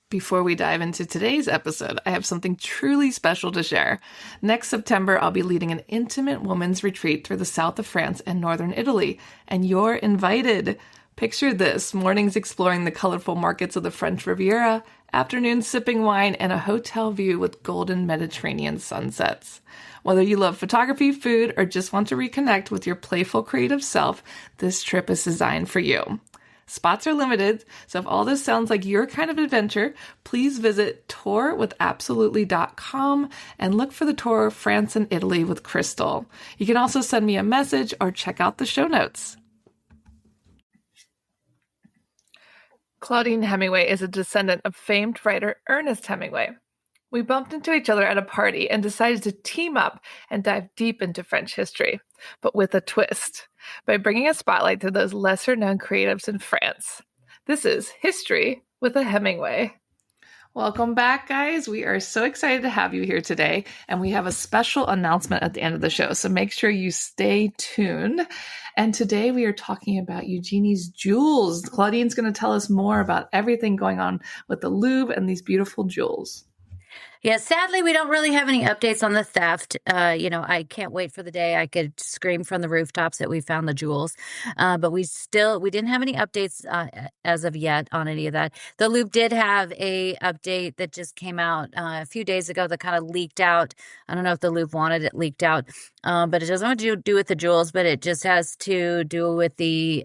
Before we dive into today's episode, I have something truly special to share. Next September, I'll be leading an intimate women's retreat through the south of France and northern Italy, and you're invited. Picture this: mornings exploring the colorful markets of the French Riviera, afternoons sipping wine, and a hotel view with golden Mediterranean sunsets. Whether you love photography, food, or just want to reconnect with your playful creative self, this trip is designed for you. Spots are limited, so if all this sounds like your kind of adventure, please visit tourwithabsolutely.com and look for the tour France and Italy with Crystal. You can also send me a message or check out the show notes. Claudine Hemingway is a descendant of famed writer Ernest Hemingway. We bumped into each other at a party and decided to team up and dive deep into French history, but with a twist, by bringing a spotlight to those lesser-known creatives in France. This is History with a Hemingway. Welcome back, guys. We are so excited to have you here today, and we have a special announcement at the end of the show, so make sure you stay tuned. And today we are talking about Eugenie's jewels. Claudine's going to tell us more about everything going on with the Louvre and these beautiful jewels. Yeah, sadly, we don't really have any updates on the theft. I can't wait for the day I could scream from the rooftops that we found the jewels. But we didn't have any updates as of yet on any of that. The Louvre did have a update that just came out a few days ago that kind of leaked out. I don't know if the Louvre wanted it leaked out, but it doesn't have to do with the jewels, but it just has to do with the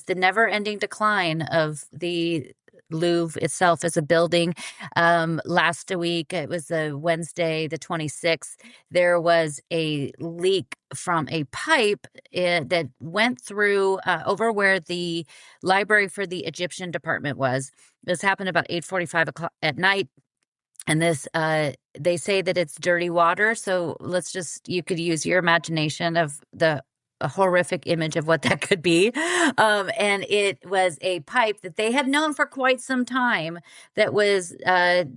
never-ending decline of the Louvre itself as a building. Last week, it was a Wednesday, the 26th, there was a leak from a pipe that went through over where the library for the Egyptian department was. This happened about 8:45 o'clock at night. And this, they say that it's dirty water. So you could use your imagination of a horrific image of what that could be. And it was a pipe that they had known for quite some time that was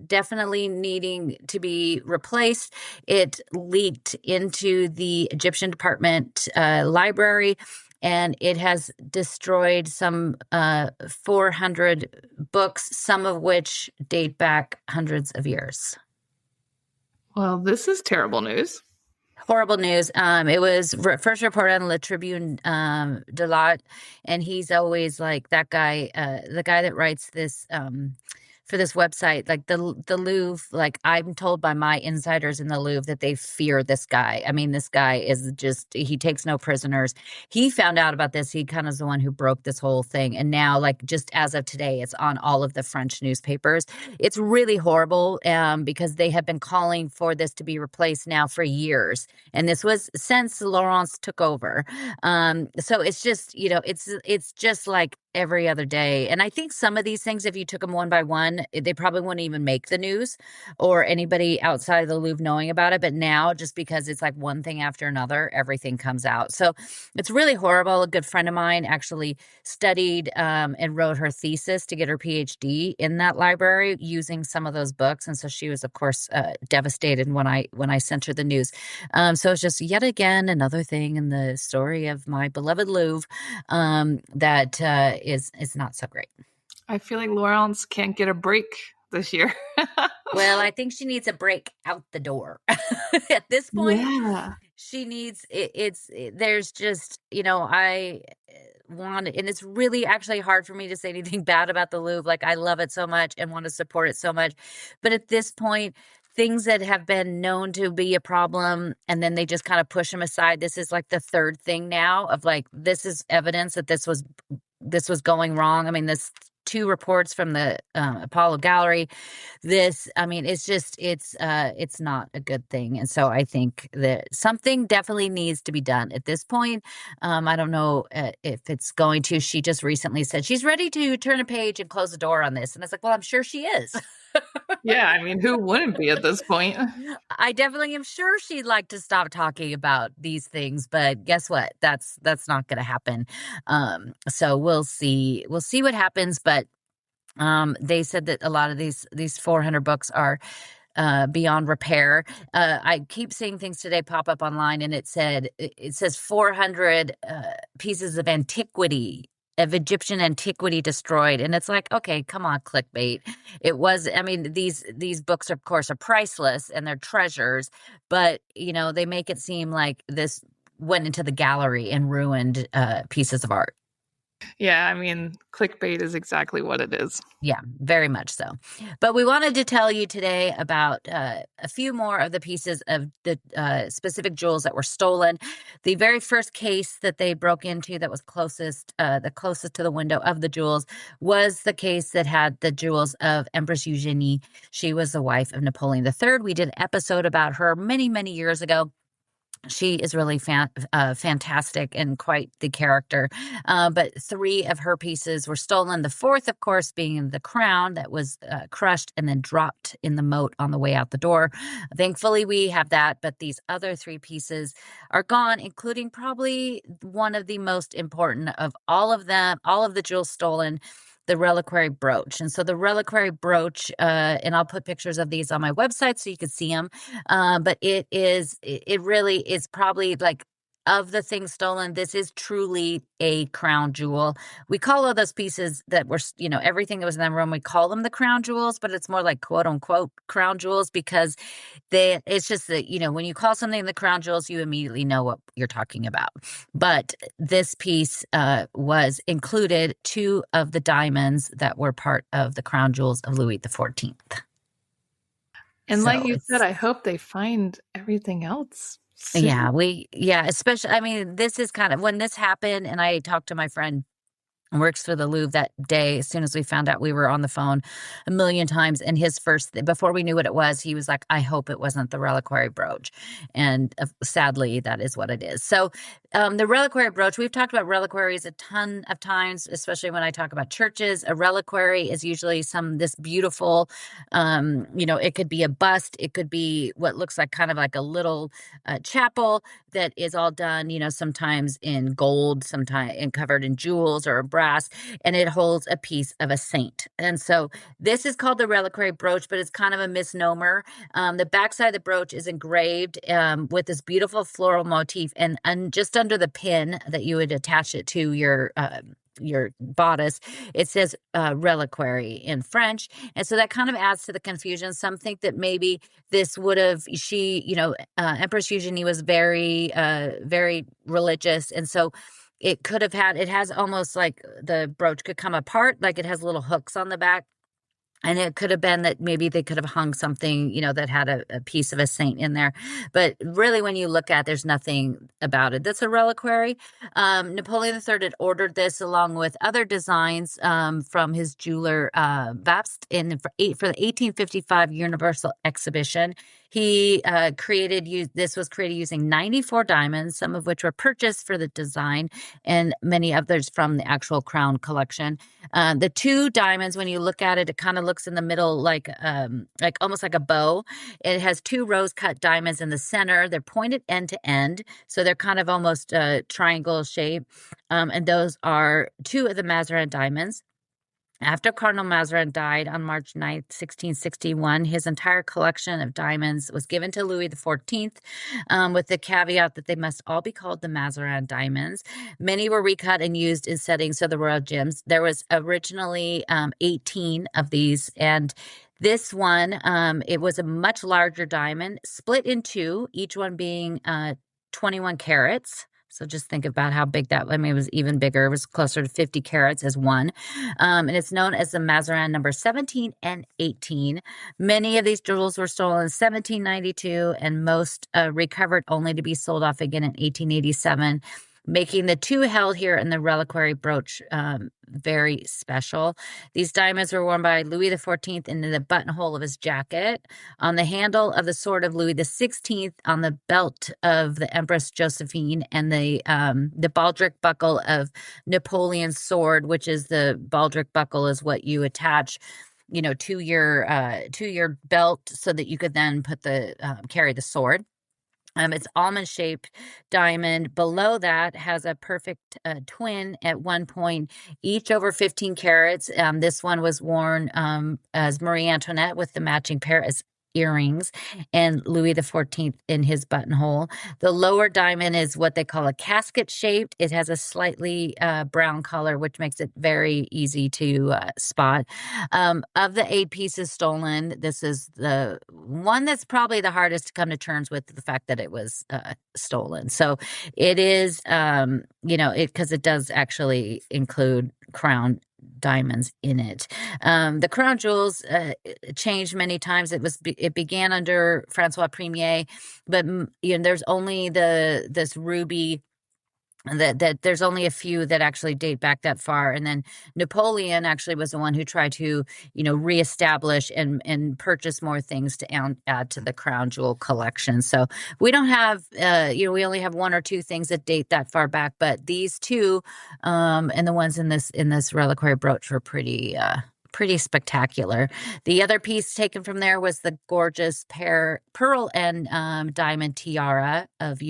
definitely needing to be replaced. It leaked into the Egyptian department library, and it has destroyed some 400 books, some of which date back hundreds of years. Well, this is terrible news. Horrible news. It was first reported on Le Tribune de l'Art, and he's always like that guy, the guy that writes this for this website, like the Louvre. Like, I'm told by my insiders in the Louvre that they fear this guy. I mean, this guy is he takes no prisoners. He found out about this. He kind of is the one who broke this whole thing. And now, like, just as of today, it's on all of the French newspapers. It's really horrible because they have been calling for this to be replaced now for years. And this was since Laurence took over. So it's just, it's just like every other day. And I think some of these things, if you took them one by one, they probably wouldn't even make the news or anybody outside of the Louvre knowing about it. But now, just because it's like one thing after another, everything comes out. So it's really horrible. A good friend of mine actually studied and wrote her thesis to get her PhD in that library using some of those books. And so she was, of course, devastated when I sent her the news. So it's just yet again another thing in the story of my beloved Louvre that is not so great. I feel like Laurence can't get a break this year. Well, I think she needs a break out the door. At this point, yeah. She needs there's just, I want, and it's really actually hard for me to say anything bad about the Louvre. Like, I love it so much and want to support it so much. But at this point, things that have been known to be a problem, and then they just kind of push them aside. This is like the third thing now of like, this is evidence that this was going wrong. I mean, this 2 reports from the Apollo Gallery. It's not a good thing. And so I think that something definitely needs to be done at this point. I don't know if it's going to. She just recently said she's ready to turn a page and close the door on this. And it's like, well, I'm sure she is. Yeah, I mean, who wouldn't be at this point? I definitely am sure she'd like to stop talking about these things, but guess what? That's not going to happen. So we'll see what happens. But they said that a lot of these 400 books are beyond repair. I keep seeing things today pop up online, and it says 400 pieces of antiquity of Egyptian antiquity destroyed. And it's like, okay, come on, clickbait. It was, I mean, these books, of course, are priceless and they're treasures, but they make it seem like this went into the gallery and ruined pieces of art. Yeah, I mean, clickbait is exactly what it is. Yeah, very much so. But we wanted to tell you today about a few more of the pieces of the specific jewels that were stolen. The very first case that they broke into that was the closest to the window of the jewels was the case that had the jewels of Empress Eugenie. She was the wife of Napoleon III. We did an episode about her many, many years ago. She is really fantastic and quite the character. But 3 of her pieces were stolen. The 4th, of course, being the crown that was crushed and then dropped in the moat on the way out the door. Thankfully, we have that. But these other 3 pieces are gone, including probably one of the most important of all of them, all of the jewels stolen, the reliquary brooch. And so the reliquary brooch, and I'll put pictures of these on my website so you can see them. But it really is probably like, of the things stolen, this is truly a crown jewel. We call all those pieces that were, everything that was in that room, we call them the crown jewels, but it's more like quote unquote crown jewels because it's just that, when you call something the crown jewels, you immediately know what you're talking about. But this piece was included 2 of the diamonds that were part of the crown jewels of Louis XIV. And So like you said, I hope they find everything else soon. especially, I mean, this is kind of when this happened, and I talked to my friend who works for the Louvre that day. As soon as we found out, we were on the phone a million times. And his before we knew what it was, he was like, I hope it wasn't the reliquary brooch. And sadly, that is what it is. So the reliquary brooch, we've talked about reliquaries a ton of times, especially when I talk about churches. A reliquary is usually this beautiful, it could be a bust. It could be what looks like kind of like a little chapel that is all done, sometimes in gold, sometimes and covered in jewels or brass, and it holds a piece of a saint. And so this is called the reliquary brooch, but it's kind of a misnomer. The backside of the brooch is engraved with this beautiful floral motif, and just under the pin that you would attach it to your bodice, it says reliquary in French. And so that kind of adds to the confusion. Some think that maybe this would have, Empress Eugenie was very, very religious. And so it has almost like the brooch could come apart, like it has little hooks on the back. And it could have been that maybe they could have hung something, that had a piece of a saint in there. But really, when you look at it, there's nothing about it that's a reliquary. Napoleon III had ordered this along with other designs from his jeweler Vapst for the 1855 Universal Exhibition. He this was created using 94 diamonds, some of which were purchased for the design and many others from the actual crown collection. The 2 diamonds, when you look at it, it kind of looks in the middle like almost like a bow. It has 2 rose cut diamonds in the center. They're pointed end to end, so they're kind of almost triangle shape. And those are 2 of the Mazarin diamonds. After Cardinal Mazarin died on March 9th, 1661, his entire collection of diamonds was given to Louis XIV, with the caveat that they must all be called the Mazarin diamonds. Many were recut and used in settings of the royal gems. There was originally 18 of these, and this one, it was a much larger diamond, split in 2, each one being 21 carats. So just think about how big that, it was even bigger. It was closer to 50 carats as one. And it's known as the Mazarin number 17 and 18. Many of these jewels were stolen in 1792 and most recovered only to be sold off again in 1887. Making the 2 held here in the reliquary brooch very special. These diamonds were worn by Louis XIV in the buttonhole of his jacket, on the handle of the sword of Louis XVI, on the belt of the Empress Josephine, and the baldric buckle of Napoleon's sword, which is the baldric buckle is what you attach to your belt so that you could then carry the sword. It's almond-shaped diamond. Below that has a perfect twin at one point, each over 15 carats. This one was worn as Marie Antoinette with the matching pair as earrings and Louis XIV in his buttonhole. The lower diamond is what they call a casket shaped. It has a slightly brown color, which makes it very easy to spot. Of the 8 pieces stolen, this is the one that's probably the hardest to come to terms with the fact that it was stolen. So it is, because it does actually include crown diamonds in it. The crown jewels changed many times. It began under Francois Premier, but there's only this ruby that there's only a few that actually date back that far. And then Napoleon actually was the one who tried to, reestablish and purchase more things to add to the crown jewel collection. So we don't have, we only have 1 or 2 things that date that far back, but these 2, and the ones in this reliquary brooch were pretty spectacular. The other piece taken from there was the gorgeous pearl and diamond tiara of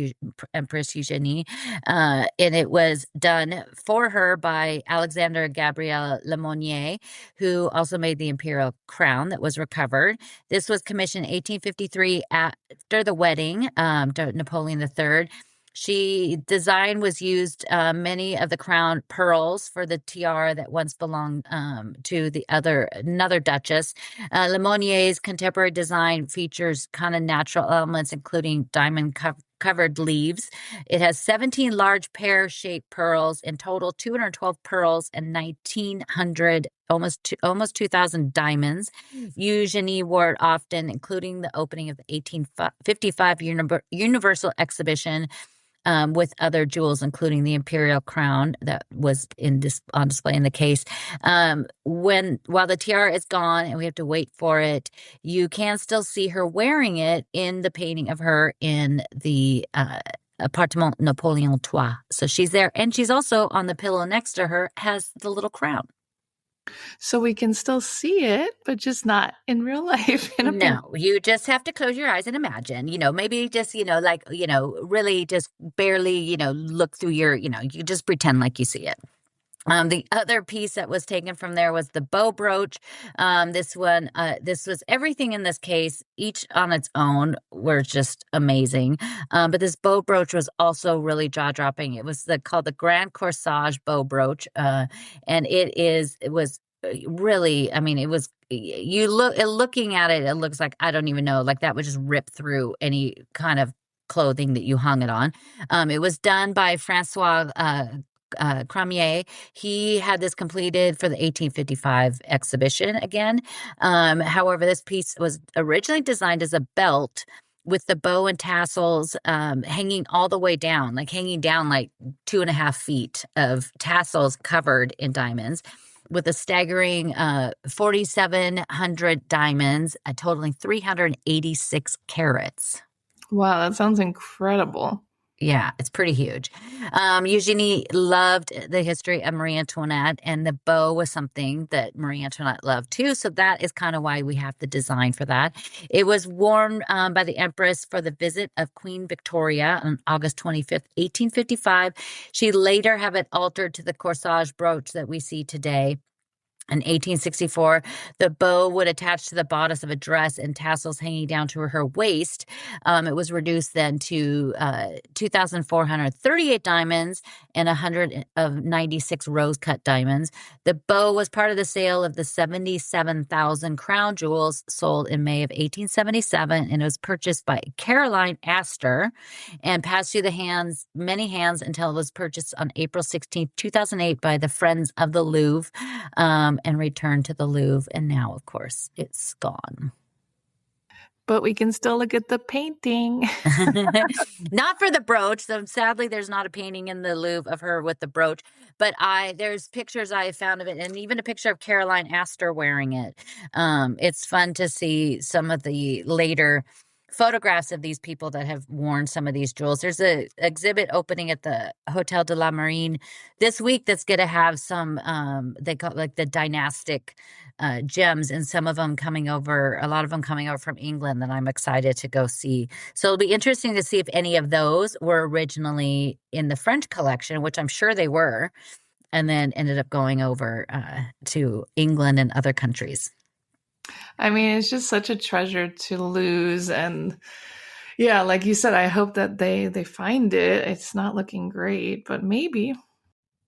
Empress Eugenie. And it was done for her by Alexander Gabriel Lemonnier, who also made the imperial crown that was recovered. This was commissioned in 1853 after the wedding to Napoleon III. Design was used many of the crown pearls for the tiara that once belonged to another duchess. Lemonier's contemporary design features kind of natural elements, including diamond covered leaves. It has 17 large pear-shaped pearls, in total 212 pearls and 1,900, almost 2,000 diamonds. Eugenie wore it often, including the opening of the 1855 Universal Exhibition, with other jewels, including the imperial crown that was on display in the case. While the tiara is gone and we have to wait for it, you can still see her wearing it in the painting of her in the Appartement Napoléon III. So she's there, and she's also on the pillow next to her has the little crown. So we can still see it, but just not in real life. No, you just have to close your eyes and imagine, maybe just, really just barely, look through you just pretend like you see it. The other piece that was taken from there was the bow brooch. This was everything in this case, each on its own, were just amazing. But this bow brooch was also really jaw-dropping. It was called the Grand Corsage bow brooch, and it was really, it was. Looking at it, it looks like, I don't even know, like that would just rip through any kind of clothing that you hung it on. It was done by Francois Cramier. He had this completed for the 1855 exhibition again. However, this piece was originally designed as a belt with the bow and tassels hanging all the way down, like 2.5 feet of tassels covered in diamonds, with a staggering 4,700 diamonds, totaling 386 carats. Wow, that sounds incredible. Yeah, it's pretty huge. Eugenie loved the history of Marie Antoinette, and the bow was something that Marie Antoinette loved too. So that is kind of why we have the design for that. It was worn by the Empress for the visit of Queen Victoria on August 25th, 1855. She later had it altered to the corsage brooch that we see today. In 1864, the bow would attach to the bodice of a dress and tassels hanging down to her waist. It was reduced then to 2,438 diamonds and 196 rose-cut diamonds. The bow was part of the sale of the 77,000 crown jewels sold in May of 1877, and it was purchased by Caroline Astor and passed through many hands until it was purchased on April 16, 2008 by the Friends of the Louvre. And returned to the Louvre, and now, of course, it's gone. But we can still look at the painting. Not for the brooch. So sadly, there's not a painting in the Louvre of her with the brooch. But there's pictures I found of it, and even a picture of Caroline Astor wearing it. It's fun to see some of the later photographs of these people that have worn some of these jewels. There's an exhibit opening at the Hotel de la Marine this week that's going to have some, they call it like the dynastic gems, and a lot of them coming over from England that I'm excited to go see. So it'll be interesting to see if any of those were originally in the French collection, which I'm sure they were, and then ended up going over to England and other countries. I mean, it's just such a treasure to lose. And yeah, like you said, I hope that they find it. It's not looking great, but maybe.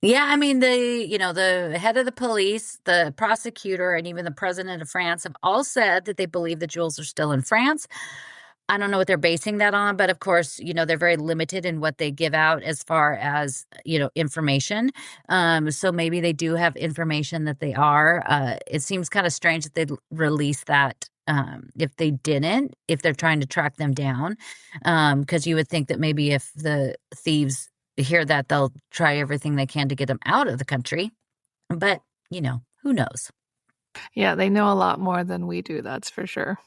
Yeah, I mean, the head of the police, the prosecutor, and even the president of France have all said that they believe the jewels are still in France. I don't know what they're basing that on, but of course, they're very limited in what they give out as far as, information. So maybe they do have information that they are. It seems kind of strange that they'd release that if they didn't, if they're trying to track them down. Because you would think that maybe if the thieves hear that, they'll try everything they can to get them out of the country. But, who knows? Yeah, they know a lot more than we do, that's for sure.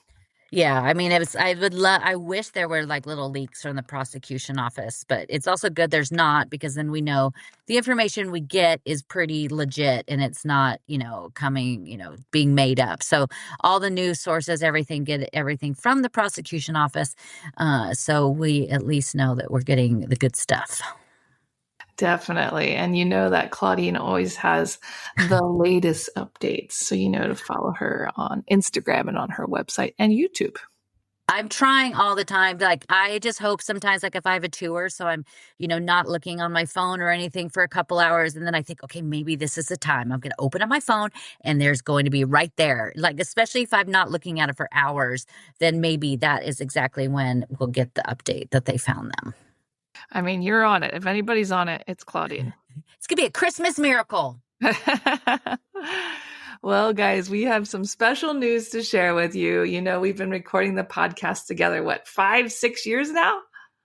Yeah, I mean, I wish there were like little leaks from the prosecution office, but it's also good there's not, because then we know the information we get is pretty legit and it's not, coming, being made up. So all the news sources, everything, get everything from the prosecution office. So we at least know that we're getting the good stuff. Definitely. And you know that Claudine always has the latest updates. So you know to follow her on Instagram and on her website and YouTube. I'm trying all the time. Like, I just hope sometimes, like if I have a tour, so I'm, not looking on my phone or anything for a couple hours. And then I think, okay, maybe this is the time I'm going to open up my phone and there's going to be right there. Like, especially if I'm not looking at it for hours, then maybe that is exactly when we'll get the update that they found them. I mean, you're on it. If anybody's on it, it's Claudine. It's going to be a Christmas miracle. Well, guys, we have some special news to share with you. We've been recording the podcast together, 5, 6 years now?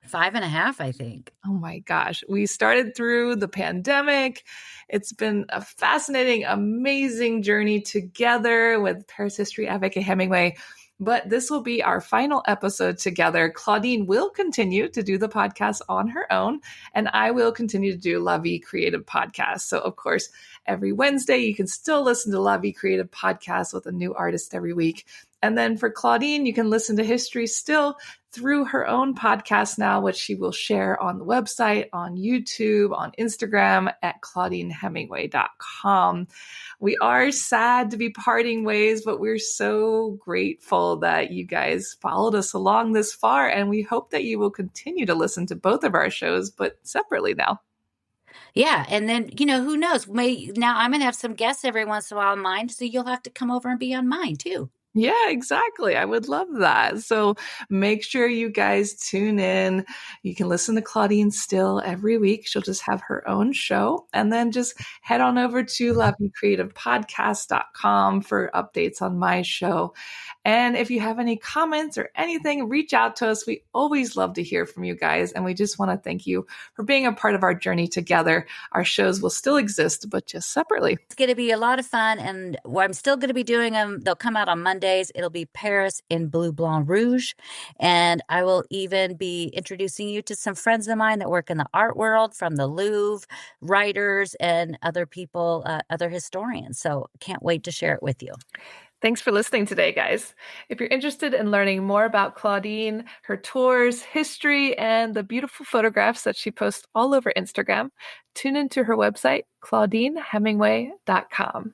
5.5, I think. Oh my gosh. We started through the pandemic. It's been a fascinating, amazing journey together with Paris History, Avec, and Hemingway. But this will be our final episode together. Claudine will continue to do the podcast on her own, and I will continue to do La Vie Creative Podcast. So, of course, every Wednesday, you can still listen to La Vie Creative Podcast with a new artist every week. And then for Claudine, you can listen to history still through her own podcast now, which she will share on the website, on YouTube, on Instagram at ClaudineHemingway.com. We are sad to be parting ways, but we're so grateful that you guys followed us along this far. And we hope that you will continue to listen to both of our shows, but separately now. Yeah. And then, who knows? Now I'm going to have some guests every once in a while on mine. So you'll have to come over and be on mine too. Yeah, exactly. I would love that. So make sure you guys tune in. You can listen to Claudine still every week. She'll just have her own show. And then just head on over to loveyoukreativepodcast.com for updates on my show. And if you have any comments or anything, reach out to us. We always love to hear from you guys. And we just want to thank you for being a part of our journey together. Our shows will still exist, but just separately. It's going to be a lot of fun. And I'm still going to be doing them. They'll come out on Mondays. It'll be Paris in Bleu Blanc Rouge. And I will even be introducing you to some friends of mine that work in the art world, from the Louvre, writers, and other people, other historians. So can't wait to share it with you. Thanks for listening today, guys. If you're interested in learning more about Claudine, her tours, history, and the beautiful photographs that she posts all over Instagram, tune into her website, ClaudineHemingway.com.